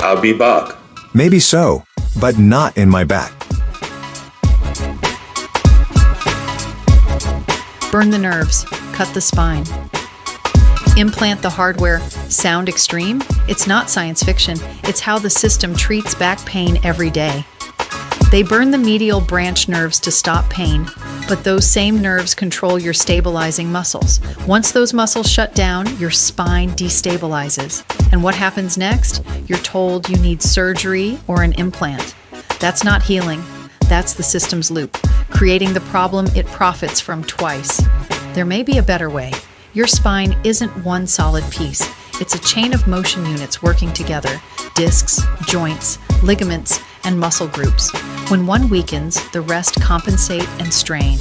I'll be back. Maybe so, but not in my back. Burn the nerves, cut the spine. Implant the hardware. Sound extreme? It's not science fiction. It's how the system treats back pain every day. They burn the medial branch nerves to stop pain, but those same nerves control your stabilizing muscles. Once those muscles shut down, your spine destabilizes. And what happens next? You're told you need surgery or an implant. That's not healing. That's the system's loop, creating the problem it profits from twice. There may be a better way. Your spine isn't one solid piece. It's a chain of motion units working together: discs, joints, ligaments, and muscle groups. When one weakens, the rest compensate and strain.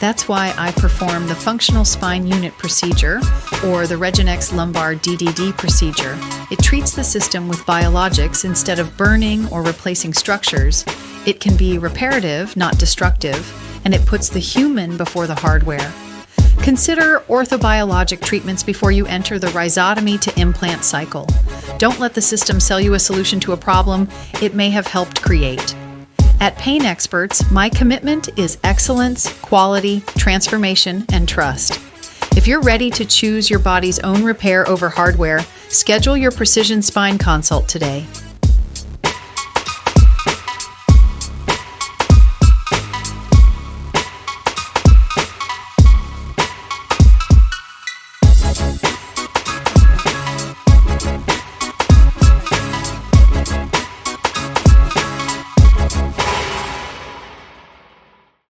That's why I perform the functional spine unit procedure, or the Regenex lumbar DDD procedure. It treats the system with biologics instead of burning or replacing structures. It can be reparative, not destructive, and it puts the human before the hardware. Consider orthobiologic treatments before you enter the rhizotomy to implant cycle. Don't let the system sell you a solution to a problem it may have helped create. At Pain Experts, my commitment is excellence, quality, transformation, and trust. If you're ready to choose your body's own repair over hardware, schedule your Precision Spine consult today.